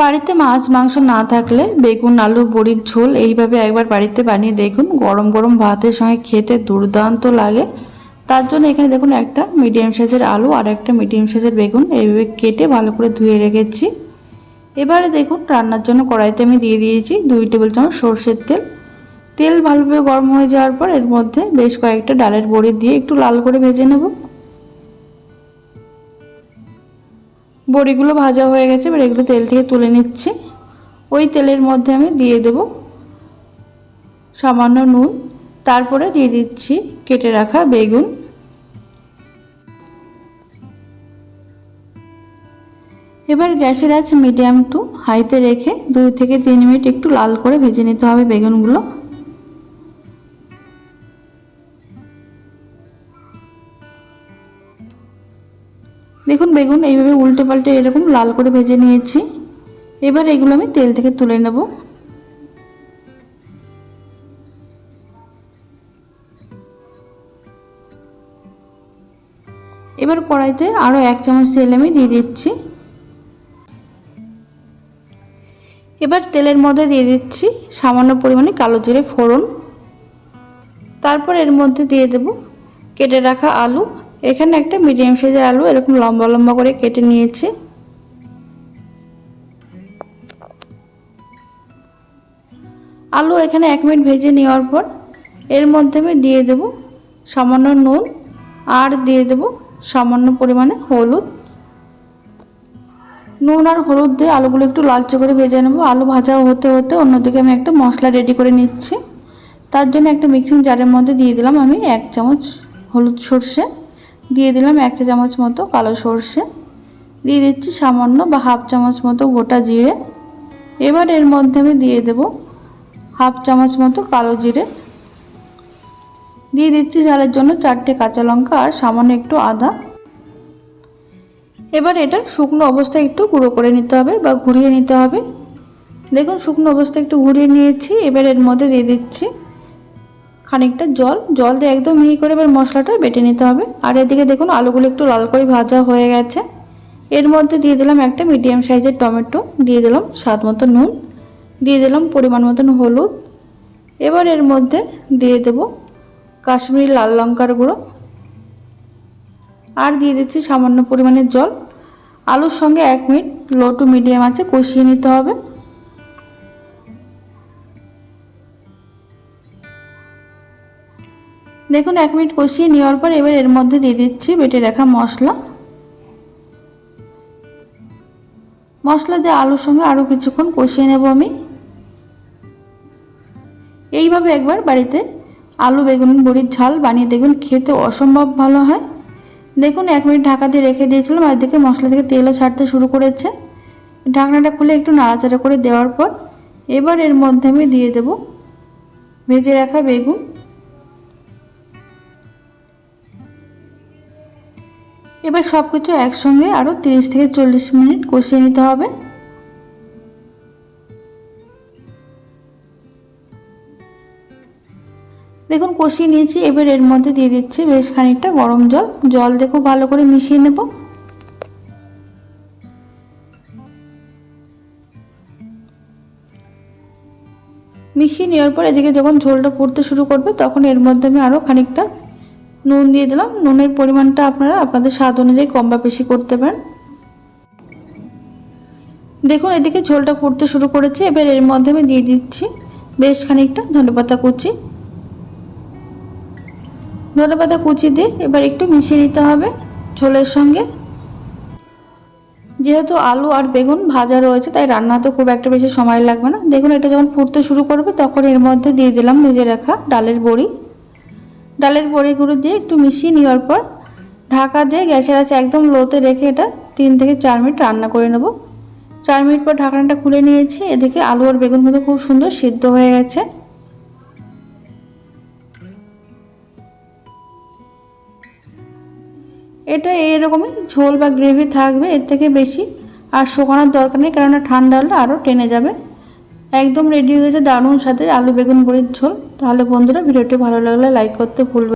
বাড়িতে মাছ মাংস না থাকলে বেগুন আলু বড়ির ঝোল এইভাবে একবার বাড়িতে বানিয়ে দেখুন। গরম গরম ভাতের সঙ্গে খেতে দুর্দান্ত লাগে। তার জন্য এখানে দেখুন একটা মিডিয়াম সাইজের আলু আর একটা মিডিয়াম সাইজের বেগুন এইভাবে কেটে ভালো করে ধুয়ে রেখেছি। এবারে দেখুন রান্নার জন্য কড়াইতে আমি দিয়ে দিয়েছি 2 টেবিল চামচ সরষের তেল। তেল ভালোভাবে গরম হয়ে যাওয়ার পর এর মধ্যে বেশ কয়েকটা ডালের বড়ি দিয়ে একটু লাল করে ভেজে নেব। বড়িগুলো ভাজা হয়ে গেছে, এবার এগুলো তেল থেকে তুলে নিচ্ছি। ওই তেলের মধ্যে আমি দিয়ে দেব সামান্য নুন, তারপরে দিয়ে দিচ্ছি কেটে রাখা বেগুন। এবার গ্যাসের আঁচ মিডিয়াম টু হাইতে রেখে 2 থেকে 3 মিনিট একটু লাল করে ভেজে নিতে হবে বেগুনগুলো। দেখুন বেগুন এইভাবে উল্টে পাল্টে এরকম লাল করে ভেজে নিয়েছি। এবার এগুলো আমি তেল থেকে তুলে নেব। এবার কড়াইতে আরো 1 চামচ তেল আমি দিয়ে দিচ্ছি। এবার তেলের মধ্যে দিয়ে দিচ্ছি সামান্য পরিমাণে কালো জিরে ফোড়ন। তারপর এর মধ্যে দিয়ে দেব কেটে রাখা আলু। এখানে একটা মিডিয়াম সাইজের আলু এরকম লম্বা লম্বা করে কেটে নিয়েছি। আলু এখানে 1 মিনিট ভেজে নেওয়ার পর এর মধ্যে আমি দিয়ে দেব সামান্য নুন আর দিয়ে দেব সামান্য পরিমাণে হলুদ। নুন আর হলুদ দিয়ে আলুগুলো একটু লালচে করে ভেজে নেব। আলু ভাজা হতে হতে অন্যদিকে আমি একটা মশলা রেডি করে নিচ্ছি। তার জন্য একটা মিক্সিং জারের মধ্যে দিয়ে দিলাম আমি 1 চামচ হলুদ সরষে, দিয়ে দিলাম 1 চা চামচ মতো কালো সরষে, দিয়ে দিচ্ছি সামান্য বা হাফ চামচ মতো গোটা জিরে। এবার এর মধ্যে আমি দিয়ে দেব হাফ চামচ মতো কালো জিরে, দিয়ে দিচ্ছি ঝালের জন্য 4টে কাঁচা লঙ্কা আর সামান্য একটু আদা। এবার এটা শুকনো অবস্থায় একটু গুঁড়ো করে নিতে হবে বা ঘুরিয়ে নিতে হবে। দেখুন শুকনো অবস্থায় একটু ঘুরিয়ে নিয়েছি। এবার এর মধ্যে দিয়ে দিচ্ছি খানিকটা জল দিয়ে একদম মিহি করে এবার মশলাটা বেটে নিতে হবে। আর এদিকে দেখুন আলুগুলো একটু লাল করে ভাজা হয়ে গেছে। এর মধ্যে দিয়ে দিলাম একটা মিডিয়াম সাইজের টমেটো, দিয়ে দিলাম স্বাদ মতো নুন, দিয়ে দিলাম পরিমাণ মতন হলুদ। এবার এর মধ্যে দিয়ে দেব কাশ্মীরি লাল লঙ্কার গুঁড়ো আর দিয়ে দিচ্ছি সামান্য পরিমাণে জল। আলুর সঙ্গে 1 মিনিট লো টু মিডিয়াম আঁচে কষিয়ে নিতে হবে। দেখুন 1 মিনিট কষিয়ে নেওয়ার পর এবার এর মধ্যে দিয়ে দিচ্ছি বেটে রাখা মশলা দিয়ে আলুর সঙ্গে আরো কিছুক্ষণ কষিয়ে নেব আমি। এইভাবে একবার বাড়িতে আলু বেগুন বড়ির ঝাল বানিয়ে দেখবেন, খেতে অসম্ভব ভালো হয়। দেখুন 1 মিনিট ঢাকা দিয়ে রেখে দিয়েছিলাম আর এদিকে মশলা থেকে তেলও ছাড়তে শুরু করেছে। ঢাকনাটা খুলে একটু নাড়াচাড়া করে দেওয়ার পর এবার এর মধ্যে আমি দিয়ে দেব ভেজে রাখা বেগুন। এবার সবকিছু একসঙ্গে আরো 30 থেকে 40 মিনিট কষিয়ে নিতে হবে। দেখুন কষিয়ে নিয়েছি। এবার এর মধ্যে দিয়ে দিচ্ছি বেশ খানিকটা গরম জল দিয়ে খুব ভালো করে মিশিয়ে নেব। মিশিয়ে নেওয়ার পর এদিকে যখন ঝোলটা ফুটতে শুরু করবে তখন এর মধ্যে আমি আরো খানিকটা নুন দিয়ে দিলাম। নুনের পরিমাণটা আপনারা আপনাদের স্বাদ অনুযায়ী কম বা বেশি করতে পারেন। দেখুন এদিকে ঝোলটা ফুটতে শুরু করেছে। এবার এর মধ্যে আমি দিয়ে দিচ্ছি বেশ খানিকটা ধনেপাতা কুচি। ধনেপাতা কুচি দিয়ে এবার একটু মিশিয়ে নিতে হবে ঝোলের সঙ্গে। যেহেতু আলু আর বেগুন ভাজা রয়েছে তাই রান্নাতে খুব একটা বেশি সময় লাগবে না। দেখুন এটা যখন ফুটতে শুরু করবে তখন এর মধ্যে দিয়ে দিলাম ভেজে রাখা ডালের বড়িগুলো দিয়ে একটু মিশিয়ে নেওয়ার পর ঢাকা দিয়ে গ্যাসের আঁচ একদম লোতে রেখে এটা 3 থেকে 4 মিনিট রান্না করে নেব। 4 মিনিট পর ঢাকনাটা খুলে নিয়েছি। এদিকে আলু আর বেগুন কিন্তু খুব সুন্দর সিদ্ধ হয়ে গেছে। এটা এরকমই ঝোল বা গ্রেভি থাকবে, এর থেকে বেশি আর শুকানোর দরকার নেই, কেননা ঠান্ডা হলে আরও টেনে যাবে। একদম রেডি হয়ে গেছে দারুণ স্বাদের আলু বেগুন বড়ির ঝোল। তাহলে বন্ধুরা ভিডিওটি ভালো লাগলে লাইক করতে ভুলবেন।